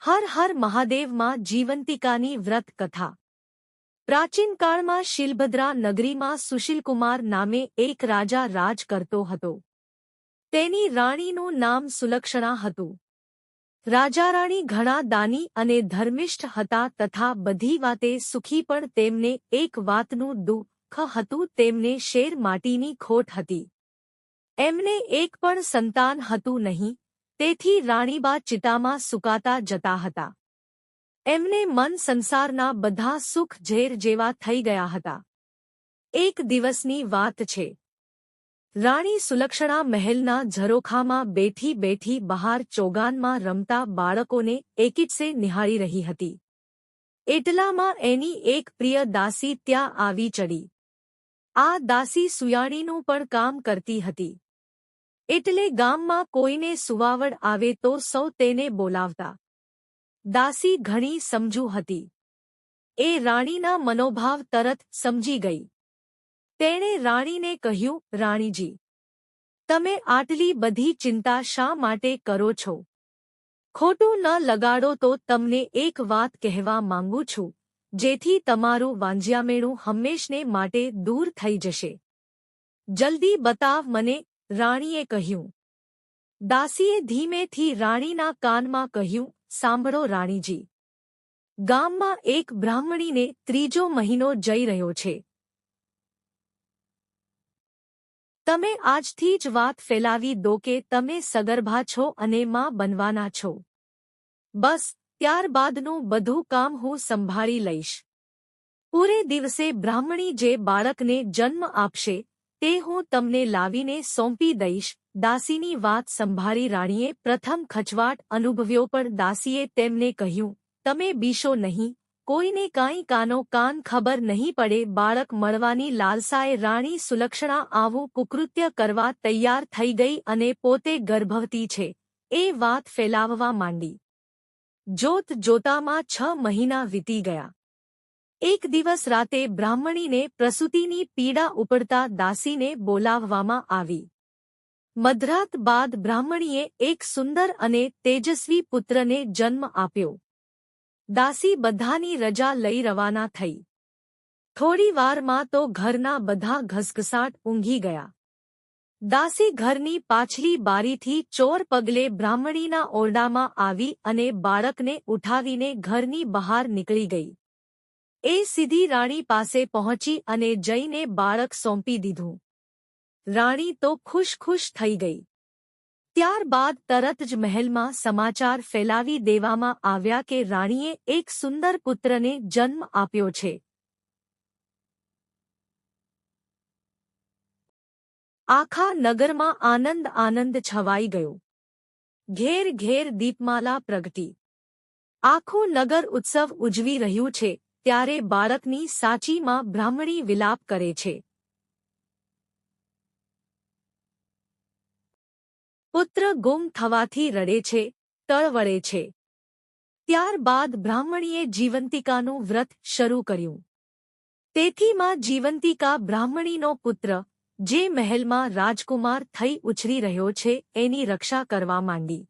હર હર મહાદેવમાં જીવંતિકાની વ્રત કથા। પ્રાચીન કાળમાં શિલભદ્રા નગરીમાં સુશીલકુમાર નામે એક રાજા રાજ કરતો હતો। તેની રાણીનું નામ સુલક્ષણા હતું। રાજારાણી ઘણા દાની અને ધર્મિષ્ઠ હતા તથા બધી વાતે સુખી, પણ તેમને એક વાતનું દુઃખ હતું, તેમને શેર માટીની ખોટ હતી। એમને એક પણ સંતાન હતું નહીં, તેથી રાણીબા ચિતામાં સુકાતા જતા હતા। એમને મન સંસારના બધા સુખ ઝેર જેવા થઈ ગયા હતા। એક દિવસની વાત છે। રાણી સુલક્ષણા મહેલના ઝરોખામાં બેઠી બેઠી બહાર ચોગાનમાં રમતા બાળકોને એકીટસે નિહાળી રહી હતી। એટલામાં એની એક પ્રિય દાસી ત્યાં આવી ચડી। આ દાસી સુયાણીનું પણ કામ કરતી હતી। એટલે ગામમાં કોઈને સુવાવડ આવે તો સૌ તેને બોલાવતા। દાસી ઘણી સમજુ હતી। એ રાણીના મનોભાવ તરત સમજી ગઈ। તેણે રાણીને કહ્યું, રાણીજી, તમે આટલી બધી ચિંતા શા માટે કરો છો? ખોટું ન લગાડો તો તમને એક વાત કહેવા માંગુ છું, જેથી તમારું વાંઝિયામેણું હંમેશને માટે દૂર થઈ જશે। જલ્દી બતાવ મને, રાણીએ કહ્યું। દાસીએ ધીમેથી રાણીના કાનમાં કહ્યું, સાંભળો રાણીજી, ગામમાં એક બ્રાહ્મણીને 3જો મહિનો જઈ રહ્યો છે। તમે આજથી જ વાત ફેલાવી દો કે તમે સગર્ભા છો અને માં બનવાના છો। બસ ત્યારબાદનું બધું કામ હું સંભાળી લઈશ। પૂરે દિવસે બ્રાહ્મણી જે બાળકને જન્મ આપશે તે હું તમને લાવીને સોંપી દઈશ। દાસીની વાત સંભાળી રાણીએ પ્રથમ ખચવાટ અનુભવ્યો, પણ દાસીએ તેમને કહ્યું, તમે બીશો નહીં, કોઈને કાંઈ કાનો કાન ખબર નહીં પડે। બાળક મળવાની લાલસાએ રાણી સુલક્ષણા આવું કુકૃત્ય કરવા તૈયાર થઈ ગઈ અને પોતે ગર્ભવતી છે એ વાત ફેલાવવા માંડી। જોત જોતામાં 6 મહિના વીતી ગયા। એક દિવસ રાતે બ્રાહ્મણીને પ્રસૂતિની પીડા ઉપડતા દાસીને બોલાવવામાં આવી। મધરાત બાદ બ્રાહ્મણીએ એક સુંદર અને તેજસ્વી પુત્રને જન્મ આપ્યો। દાસી બધાની રજા લઈ રવાના થઈ। થોડી વારમાં તો ઘરના બધા ઘસઘસાટ ઊંઘી ગયા। દાસી ઘરની પાછલી બારીથી ચોર પગલે બ્રાહ્મણીના ઓરડામાં આવી અને બાળકને ઉઠાવીને ઘરની બહાર નીકળી ગઈ। એ સીધી રાણી પાસે પહોંચી અને જઈને બાળક સોંપી દીધું। રાણી તો ખુશ થઈ ગઈ। ત્યારબાદ તરત જ મહેલમાં સમાચાર ફેલાવી દેવામાં આવ્યા કે રાણીએ એક સુંદર પુત્રને જન્મ આપ્યો છે। આખા નગરમાં આનંદ છવાઈ ગયો। ઘેર ઘેર દીપમાલા પ્રગટી। આખું નગર ઉત્સવ ઉજવી રહ્યું છે ત્યારે બાળકની સાચી માં બ્રાહ્મણી વિલાપ કરે છે। પુત્ર ગુમ થવાથી રડે છે, તળવળે છે। ત્યારબાદ બ્રાહ્મણીએ જીવંતિકાનું વ્રત શરૂ કર્યું। તેથી માં જીવંતિકા બ્રાહ્મણીનો પુત્ર, જે મહેલમાં રાજકુમાર થઈ ઉછરી રહ્યો છે, એની રક્ષા કરવા માંડી।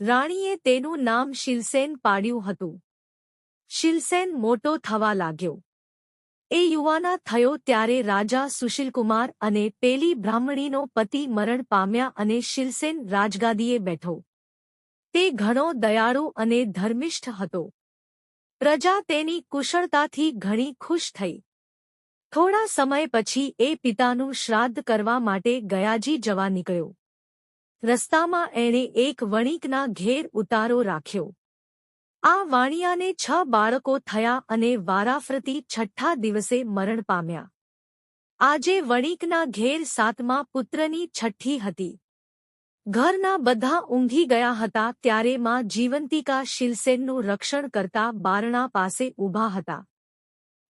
રાણીએ તેનું નામ શિલસેન પાડ્યું હતું। શિલસેન મોટો થવા લાગ્યો। એ યુવાના થયો ત્યારે રાજા સુશીલકુમાર અને પેલી બ્રાહ્મણીનો પતિ મરણ પામ્યા અને શિલસેન રાજગાદીએ બેઠો। તે ઘણો દયાળુ અને ધર્મિષ્ઠ હતો। પ્રજા તેની કુશળતાથી ઘણી ખુશ થઈ। થોડા સમય પછી એ પિતાનું શ્રાદ્ધ કરવા માટે ગયાજી જવા નીકળ્યો। રસ્તામાં એણે એક વણિકના ઘેર ઉતારો રાખ્યો। આ વાણિયાને 6 બાળકો થયા અને વારાફરતી 6ઠ્ઠા દિવસે મરણ પામ્યા। આજે વણિકના ઘેર 7મા પુત્રની 6ઠ્ઠી હતી। ઘરના બધા ઊંઘી ગયા હતા ત્યારે માં જીવંતિકા શિલસેનનું રક્ષણ કરતા બારણા પાસે ઊભા હતા।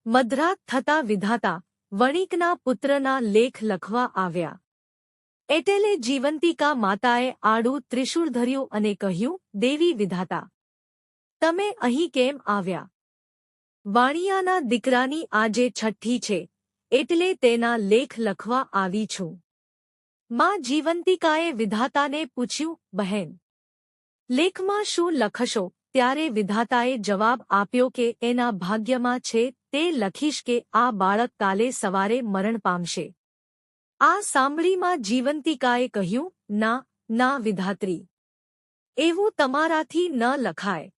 મધરાત થતાં વિધાતા વણિકના પુત્રના લેખ લખવા આવ્યા। એટલે જીવંતિકા માતાએ આડું ત્રિશૂળ ધર્યું અને કહ્યું, દેવી વિધાતા, તમે અહીં કેમ આવ્યા? વાણિયાના દીકરાની આજે 6ઠ્ઠી છે, એટલે તેના લેખ લખવા આવી છું। માં જીવંતિકાએ વિધાતાને પૂછ્યું, બહેન, લેખમાં શું લખશો? ત્યારે વિધાતાએ જવાબ આપ્યો કે એના ભાગ્યમાં છે તે લખીશ કે આ બાળક કાલે સવારે મરણ પામશે. આ સાંભળીમાં જીવંતિકાએ કહ્યું, ના, ના વિધાત્રી. એવું તમારાથી ન લખાય.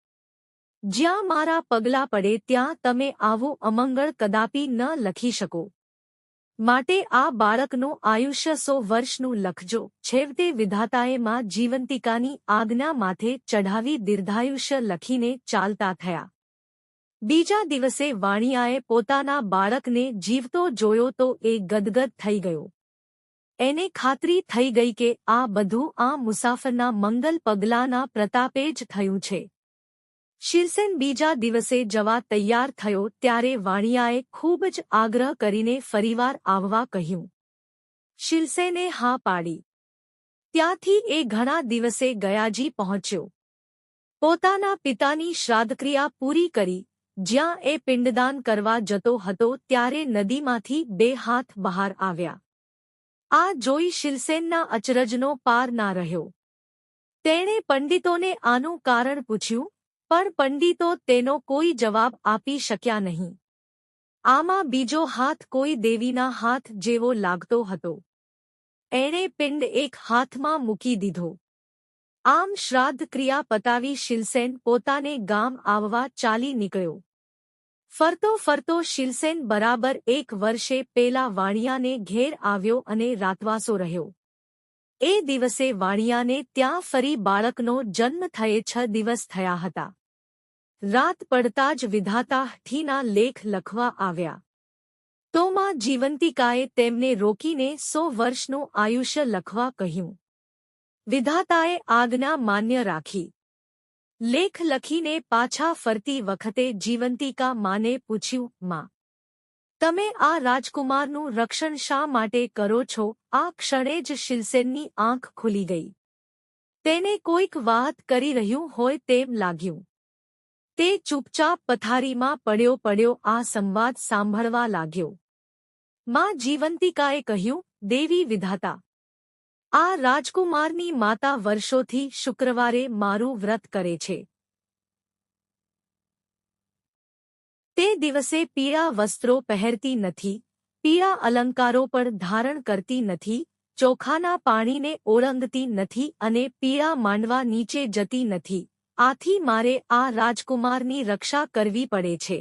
જ્યાં મારા પગલાં પડે ત્યાં તમે આવું અમંગળ કદાપી ન લખી શકો. માટે આ બાળકનું આયુષ્ય 100 વર્ષનું લખજો. છેવટે વિધાતાએ માં જીવંતિકાની આજ્ઞા માથે ચઢાવી દીર્ઘાયુષ્ય લખીને ચાલતા થયા. બીજા દિવસે વાણિયાએ પોતાના બાળકને જીવતો જોયો તો એ ગદગદ થઈ ગયો. એને ખાતરી થઈ ગઈ કે આ બધું આ મુસાફરના મંગલ પગલાંના પ્રતાપે જ થયું છે. શિરસેન બીજા દિવસે જવા તૈયાર થયો ત્યારે વાણિયાએ ખૂબ જ આગ્રહ કરીને ફરીવાર આવવા કહ્યું. શિરસેને હા પાડી. ત્યાંથી એ ઘણા દિવસે ગયાજી પહોંચ્યો. પોતાના પિતાની શ્રાદ્ધક્રિયા પૂરી કરી. જ્યાં એ પિંડદાન કરવા જતો હતો ત્યારે નદીમાંથી 2 હાથ બહાર આવ્યા. આ જોઈ શિરસેનના અચરજનો પાર ના રહ્યો. તેણે પંડિતોને આનું કારણ પૂછ્યું, પણ પંડિતો તેનો કોઈ જવાબ આપી શક્યા નહીં. આમાં બીજો હાથ કોઈ દેવીના હાથ જેવો લાગતો હતો. એણે પિંડ એક હાથમાં મૂકી દીધો. આમ શ્રાદ્ધ ક્રિયા પતાવી શિરસેન પોતાને ગામ આવવા ચાલી નીકળ્યો. ફરતો ફરતો શિરસેન બરાબર 1 વર્ષે પેલા વાણિયાને ઘેર આવ્યો અને રાતવાસો રહ્યો. એ દિવસે વાણિયાને ત્યાં ફરી બાળકનો જન્મ થયે 6 દિવસ થયા હતા. રાત પડતા જ વિધાતા હઠીના લેખ લખવા આવ્યા. તો માં જીવંતિકાએ તેમને રોકીને 100 વર્ષનું આયુષ્ય લખવા કહ્યું. વિધાતાએ આજ્ઞા માન્ય રાખી. લેખ લખીને પાછા ફરતી વખતે જીવંતિકા માને પૂછ્યું, માં, તમે આ રાજકુમારનું રક્ષણ શા માટે કરો છો? આ ક્ષણે જ શિરસેનની આંખ ખુલી ગઈ. તેને કોઈક વાત કરી રહ્યું હોય તેમ લાગ્યું. તે ચૂપચાપ પથારીમાં પડ્યો આ સંવાદ સાંભળવા લાગ્યો. માં જીવંતિકાએ કહ્યું, દેવી વિધાતા, આ રાજકુમારની માતા વર્ષોથી શુક્રવારે મારું વ્રત કરે છે. તે દિવસે પીળા વસ્ત્રો પહેરતી નથી, પીળા અલંકારો પણ ધારણ કરતી નથી, ચોખાના પાણીને ઓળંગતી નથી અને પીળા માંડવા નીચે જતી નથી. આથી મારે આ રાજકુમારની રક્ષા કરવી પડે છે.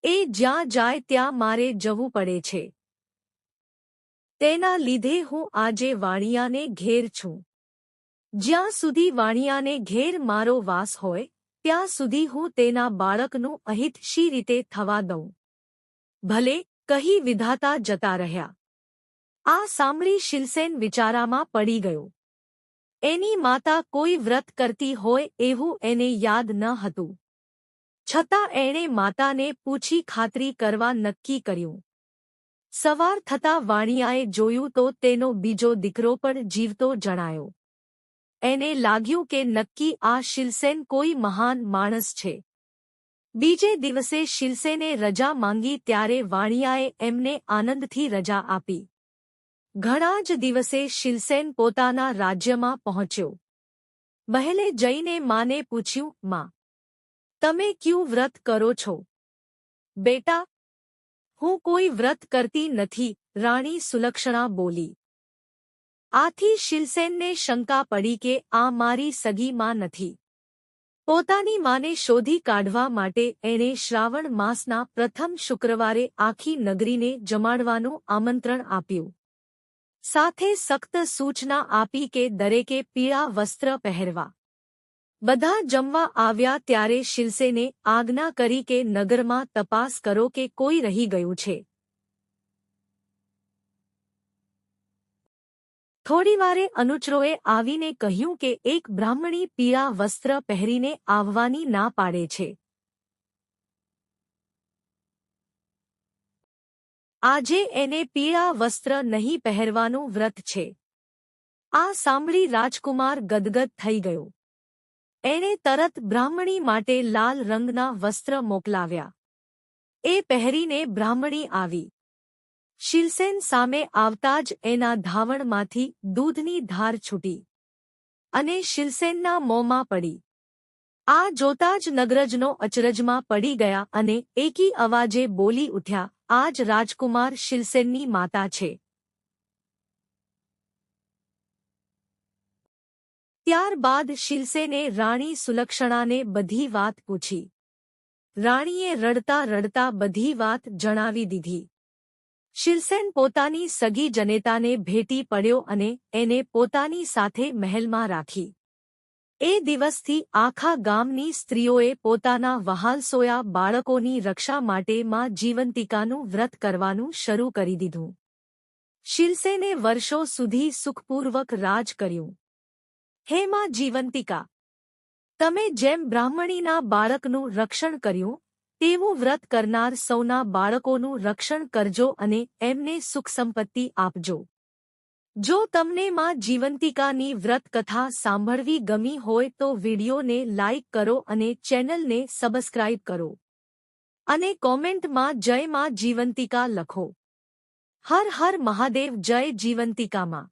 એ જ્યાં જાય ત્યાં મારે જવું પડે છે. તેના લીધે હું આજે વાણિયાને ઘેર છું. જ્યાં સુધી વાણિયાને ઘેર મારો વાસ હોય ત્યાં સુધી હું તેના બાળકનું અહિત શી રીતે થવા દઉં? ભલે, કહી વિધાતા જતા રહ્યા. આ સાંભળી શિરસેન વિચારામાં પડી ગયો. એની માતા કોઈ વ્રત કરતી હોય એવું એને યાદ ન હતું. છતાં એણે માતાને પૂછી ખાતરી કરવા નક્કી કર્યું. સવાર થતાં વાણિયાએ જોયું તો તેનો બીજો દીકરો પણ જીવતો જણાયો. એને લાગ્યું કે નક્કી આ શિરસેન કોઈ મહાન માણસ છે. બીજે દિવસે શિરસેને રજા માંગી ત્યારે વાણિયાએ એમને આનંદથી રજા આપી. ઘણા જ દિવસે શિરસેન પોતાના રાજ્યમાં પહોંચ્યો. મહેલે જઈને માને પૂછ્યું, માં, તમે ક્યું વ્રત કરો છો? બેટા, હું કોઈ વ્રત કરતી નથી, રાણી સુલક્ષણા બોલી. આથી શિરસેનને શંકા પડી કે આ મારી સગી માં નથી. પોતાની માને શોધી કાઢવા માટે એણે શ્રાવણ માસના પ્રથમ શુક્રવારે આખી નગરીને જમાડવાનું આમંત્રણ આપ્યું. સાથે સખ્ત સૂચના આપી કે દરેકે પીળા વસ્ત્ર પહેરવા. બધા જમવા આવ્યા ત્યારે શિરસેને આજ્ઞા કરી કે નગરમાં તપાસ કરો કે કોઈ રહી ગયું છે. થોડીવારે અનુચરોએ આવીને કહ્યું કે એક બ્રાહ્મણી પીળા વસ્ત્ર પહેરીને આવવાની ના પાડે છે. આજે એને પીળા વસ્ત્ર નહીં પહેરવાનું વ્રત છે. આ સાંભળી રાજકુમાર ગદગદ થઈ ગયો. એણે તરત બ્રાહ્મણી માટે લાલ રંગના વસ્ત્ર મોકલાવ્યા. એ પહેરીને બ્રાહ્મણી આવી. શિરસેન સામે આવતા જ એના ધાવણમાંથી દૂધની ધાર છૂટી. અને શિલસેનના મોંમાં પડી. આ જોતા જ નગરજનો અચરજમાં પડી ગયા અને એકી અવાજે બોલી ઉઠ્યા, આ જ રાજકુમાર શિલસેનની માતા છે. ત્યારબાદ શિલસેને રાણી સુલક્ષણાને બધી વાત પૂછી. રાણીએ રડતા રડતા બધી વાત જણાવી દીધી. શિલસેન પોતાની સગી જનેતાને ભેટી પડ્યો અને એને પોતાની સાથે મહેલમાં રાખી. એ દિવસથી આખા ગામની સ્ત્રીઓએ પોતાના વહાલસોયા બાળકોની રક્ષા માટે માં જીવંતિકાનું વ્રત કરવાનું શરૂ કરી દીધું. શિલસેને વર્ષો સુધી સુખપૂર્વક રાજ કર્યું. હે માં જીવંતિકા, તમે જેમ બ્રાહ્મણીના બાળકનું રક્ષણ કર્યું, તેવું વ્રત કરનાર સૌના બાળકોનું રક્ષણ કરજો અને એમને સુખ સંપત્તિ આપજો. જો તમને માં જીવંતિકાની વ્રત કથા સાંભળવી ગમી હોય તો વિડીયોને લાઇક કરો અને ચેનલને સબસ્ક્રાઇબ કરો. અને કોમેન્ટમાં જય માં જીવંતિકા લખો. હર હર મહાદેવ. જય જીવંતિકામાં.